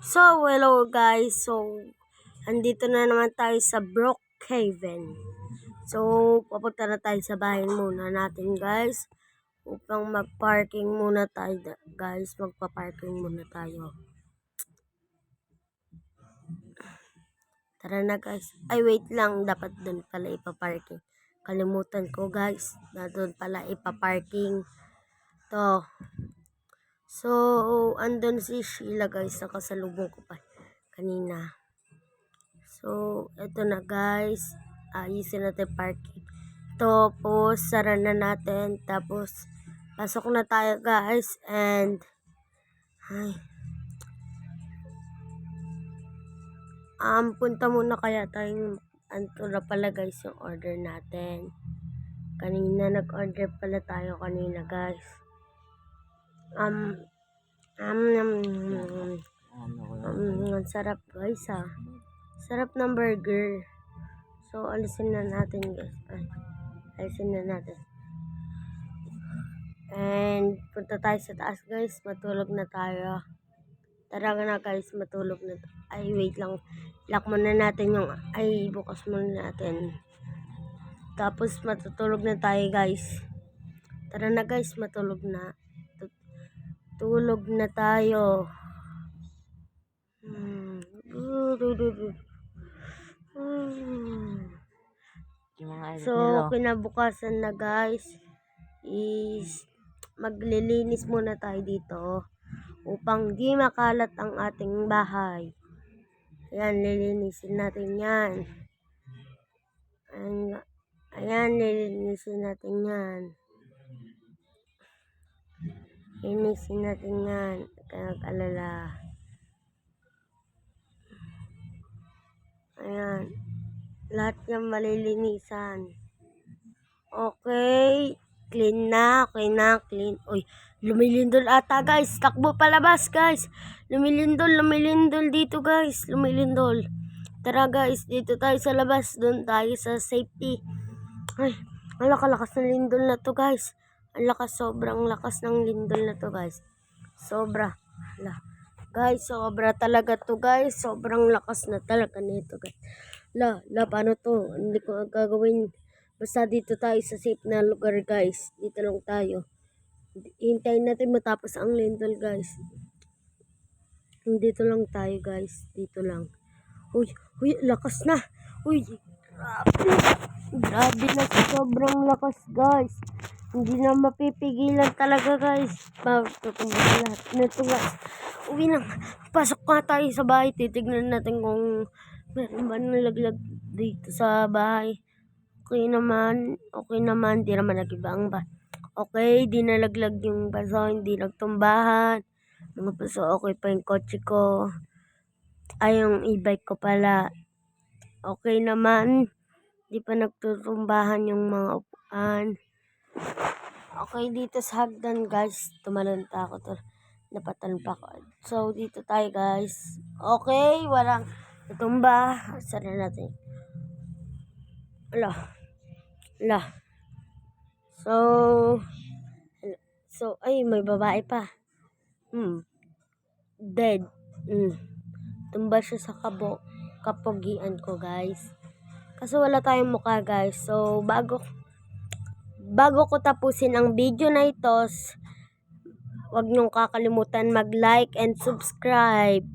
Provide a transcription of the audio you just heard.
So, hello guys. So, andito na naman tayo sa Brookhaven. So, papunta na tayo sa bahay muna natin guys. Upang mag-parking muna tayo guys. Magpa-parking muna tayo. Tara na guys. Ay, wait lang. Dapat doon pala ipa-parking. Kalimutan ko guys. Na doon pala ipa-parking. To. So, andun si Sheila guys. Nakasalubong ko pa kanina. So, eto na guys. Ayusin natin parking. Tapos, sara na natin. Tapos, pasok na tayo guys. And, punta muna kaya tayong, anto na pala guys yung order natin. Kanina, nag-order pala tayo kanina guys. Ang sarap guys Sarap ng burger. So, alisin na natin guys. Alisin na natin. And, punta tayo sa taas guys. Matulog na tayo. Tara na guys, matulog na tayo. Ay, wait lang. Lock muna natin yung, bukas muna natin. Tapos, matutulog na tayo guys. Tara na guys, matulog na. Tulog na tayo. So, kinabukasan na guys is maglilinis muna tayo dito upang di makalat ang ating bahay. Ayan, lilinisin natin yan. Ayan, lilinisin natin yan. Linisin natin yan. Kaya mag-alala. Ayan. Lahat yan malilinisan. Okay. Clean na. Okay na. Clean. Uy, lumilindol ata guys. Takbo palabas guys. Lumilindol dito guys. Lumilindol. Tara guys, dito tayo sa labas. Doon tayo sa safety. Ay, ang lakas ng lindol na to guys. Ang lakas, sobrang lakas ng lindol na to guys. Sobra. Guys, sobra talaga to guys. Sobrang lakas na talaga nito guys. Paano to? Hindi ko gagawin. Basta dito tayo sa safe na lugar guys. Dito lang tayo. Hintayin natin matapos ang lindol guys. Dito lang tayo guys. Dito lang. Uy, lakas na. Uy, grabe na, sobrang lakas guys. Hindi na mapipigilan talaga guys. Tutumbas lahat nito guys. Uwi lang. Pasok nga tayo sa bahay. Titignan natin kung meron ba nalaglag dito sa bahay. Okay naman. Di naman nag-ibang ba. Okay, di nalaglag yung baso. Hindi nagtumbahan. Mga baso, okay pa yung kotse ko. Ay, yung e-bike ko pala. Okay naman. Di pa nagtutumbahan yung mga upuan. Okay, dito sa hagdan guys. Tumalon pa ako. Napatan pa ako. So, dito tayo guys. Okay, walang natumba. Sara natin. So, ay, may babae pa. Dead. Tumba siya sa kapogian ko guys. Kasi wala tayong mukha guys. So, bago ko tapusin ang video na ito, huwag niyong kakalimutan mag-like and subscribe.